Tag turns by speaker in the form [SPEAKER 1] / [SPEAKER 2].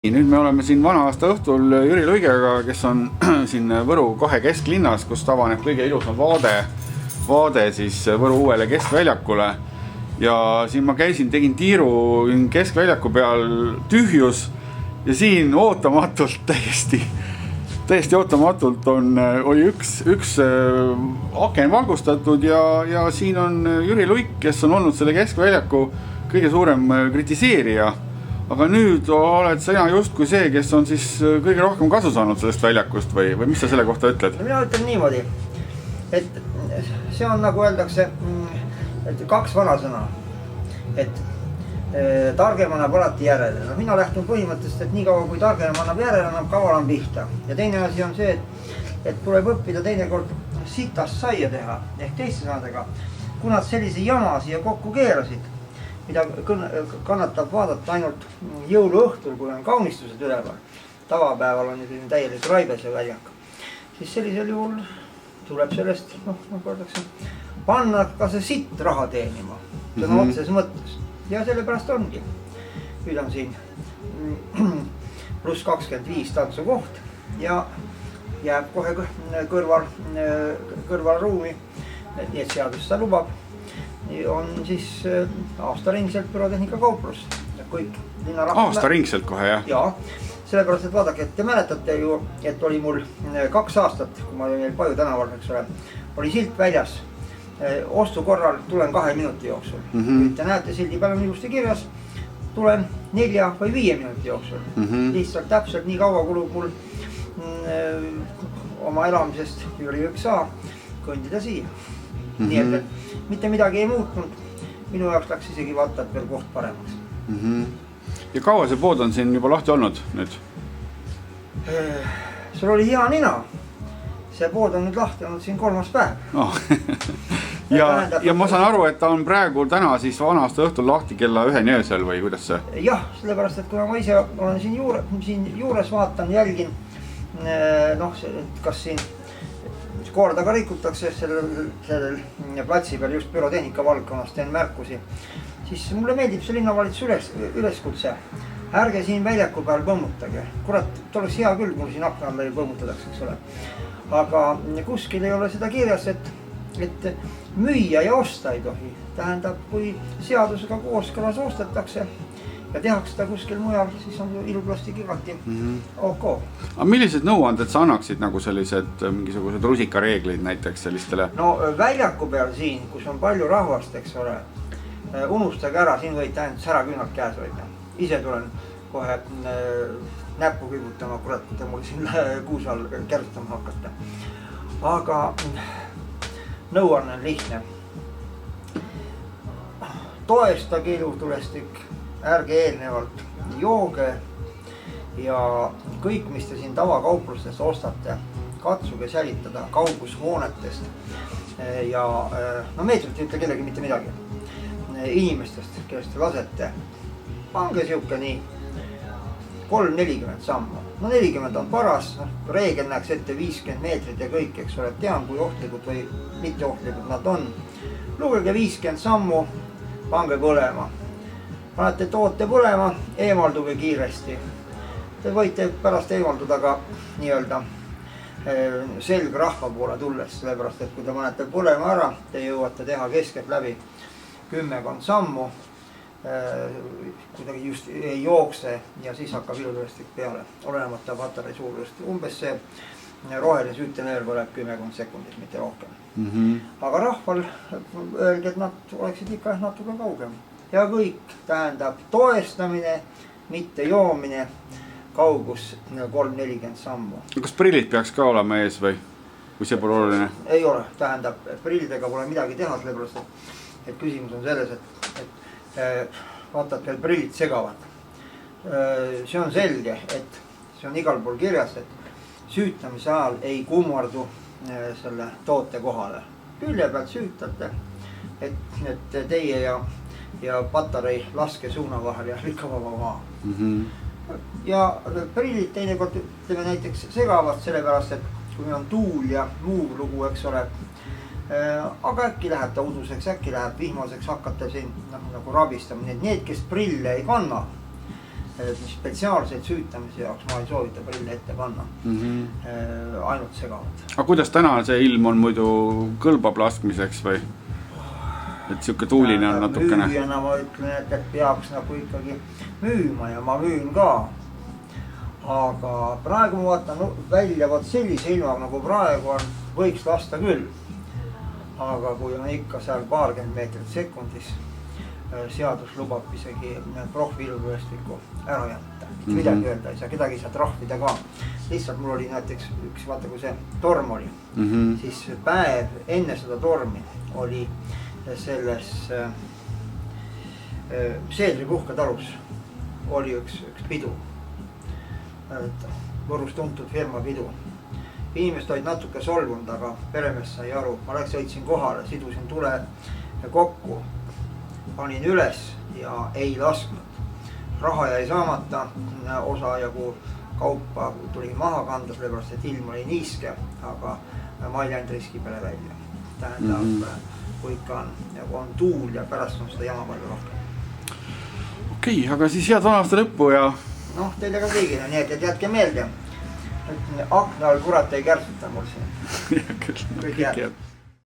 [SPEAKER 1] Nüüd me oleme siin vana aasta õhtul Jüri Luigega, kes on siin Võru kohe kesklinnas, kus avaneb kõige ilusam vaade siis Võru uuele keskväljakule. Ja siin ma käisin, tegin tiiru keskväljaku peal, tühjus ja siin ootamatult, täiesti ootamatult oli üks aken valgustatud ja siin on Jüri Luik, kes on olnud selle keskväljaku kõige suurem kritiseerija. Aga nüüd oled sina justkui see, kes on siis kõige rohkem kasu saanud sellest väljakust või mis sa selle kohta ütled?
[SPEAKER 2] Mina ütlen niimoodi, et see on nagu öeldakse, et kaks vanasõna, et targem annab alati järele. No, mina lähtun põhimõttest, et nii kaua kui targem annab järele, annab kavalam pihta. Ja teine asi on see, et tuleb õppida teinekord sitast saia teha ehk teiste sõnadega, kui nad sellise jama siia kokku keerasid, mida kannatab vaadata ainult jõuluõhtul, kui on kaunistused üleval. Tavapäeval on ju täielik raibese väljak. Siis sellisel juhul tuleb sellest, panna ka see sitt raha teenima. Sõna otses mõttes. Ja sellepärast ongi. Nüüd on siin +25 tantsu koht ja jääb kohe kõrval ruumi, nii et seadus seda lubab. On siis aastaringselt pürotehnika kauplus.
[SPEAKER 1] Aastaringselt kohe, jah?
[SPEAKER 2] Jaa, sellepärast, et vaadake, et te mäletate ju, et oli mul 2 aastat, kui ma olin Paju tänaval, eks ole, oli silt väljas. Ostu korral tulen 2 minuti jooksul. Nüüd te näete, sildi peal on ilusti kirjas, tulen 4 või 5 minuti jooksul. Lihtsalt täpselt nii kaua kulub mul oma elamisest Jüri 1A kõndida siia. Nii et mitte midagi ei muutnud. Minu jaoks läks isegi vaata, et veel koht paremaks.
[SPEAKER 1] Ja kaua see pood on siin juba lahti olnud nüüd?
[SPEAKER 2] Sul oli hea nina. See pood on nüüd lahti olnud siin 3. päev.
[SPEAKER 1] Ja ma saan aru, et ta on praegu täna siis vana aasta õhtul lahti kella 1 öösel või kuidas see?
[SPEAKER 2] Jah, sellepärast, et kuna ma ise olen siin juures vaatan, jälgin, kas siin korda ka rikutakse sellel platsi peal just pürotehnika valdkonnas, teen märkusi, siis mulle meeldib see linnavalitsus üleskutse. Ärge siin väljaku peal põmmutage. Kurat, oleks hea küll, mul siin akna alla põmmutadaks, eks ole. Aga kuskil ei ole seda kirjas, et müüa ja osta ei tohi. Tähendab, kui seadusega kooskõlas ostetakse ja tehakse seda kuskil mujal, siis on iluplasti igati OK.
[SPEAKER 1] Aga millised nõuanded sa annaksid nagu sellised mingisugused rusikareeglid näiteks sellistele?
[SPEAKER 2] No väljaku peal siin, kus on palju rahvast, eks ole, unustage ära, siin võite ainult säraküünalt käes hoida. Ise tulen kohe näppu kübutama, kurat, kui te mul siin kuusal kertama hakkate. Aga nõuanne on lihtne. Toestage ilutulestik, ärge eelnevalt jooge ja kõik, mis te siin tavakauplustest ostate, katsuge säilitada kaugushoonetest ja meetrilt ei ütle kellegi mitte midagi. Inimestest, kellest te lasete, pange siuke nii 3-40 sammu. 40 on paras, reegel näeks ette 50 meetrit ja kõik, eks ole, tean, kui ohtlikud või mitte ohtlikud nad on. Lugege 50 sammu, pange põlema. Panete toote põlema, eemalduge kiiresti. Te võite pärast eemalduda ka nii-öelda selg rahva poole tulles, sellepärast, et kui te panete põlema ära, te jõuate teha keskelt läbi 10 sammu, kuidagi just ei jookse ja siis hakkab ilutulestik peale, olenemata patarei suurust. Umbes see roheline süütenöör põleb 10 sekundit, mitte rohkem. Aga rahval öelge, et nad oleksid ikka natuke kaugem. Ja kõik tähendab toestamine, mitte joomine, kaugus 3-40 sammu.
[SPEAKER 1] Kas prillid peaks ka olema ees või see pole oluline?
[SPEAKER 2] Ei ole, tähendab, prillidega pole midagi teha, sellepärast, et küsimus on selles, et vaata, et veel prillid segavad. See on selge, et see on igal pool kirjas, et süütamise ajal ei kummardu selle toote kohale. Külje pealt süütate, et teie ja patarei laske suuna vahel ja lükka vaba maa. Ja prillid teinekord ütleme näiteks segavad sellepärast, et kui meil on tuul ja muu lugu, eks ole, aga äkki läheb ta uduseks, äkki läheb vihmaseks, hakkate siin nagu rabistama. Need, kes prille ei kanna, spetsiaalseid süütamise jaoks ma ei soovita prille ette panna. Ainult segavad.
[SPEAKER 1] Aga kuidas täna see ilm on muidu kõlbab laskmiseks või? Et siuke tuuline on natukene.
[SPEAKER 2] Müüjana ma ütlen, et peaks nagu ikkagi müüma ja ma müün ka. Aga praegu ma vaatan välja sellise ilmaga nagu praegu on, võiks lasta küll. Aga kui on ikka seal paarkümmend meetrit sekundis, seadus lubab isegi prohviiluvõestiku ära jätta. Midagi öelda ei saa, kedagi ei saa trahvida ka. Lihtsalt mul oli näiteks üks, vaata kui see torm oli, siis päev enne seda tormi oli selles Seedri puhketalus oli üks pidu. Võrus tuntud firma pidu. Inimesed olid natuke solvunud, aga peremees sai aru. Ma sõitsin kohale, sidusin tule kokku. Panin üles ja ei lasknud. Raha jäi saamata, osa jagu kaupa tuli maha kanda, sellepärast et ilm oli niiske, aga ma ei läinud riski peale välja. Tähendab, kui ikka on tuul ja pärast on seda jama palju rohkem.
[SPEAKER 1] Okei, aga siis head vanaasta lõppu ja...
[SPEAKER 2] Noh, teile ka kõigile, nii et jätke meelde. Akna all kurat ei kärsuta mul siin.
[SPEAKER 1] Kõik head.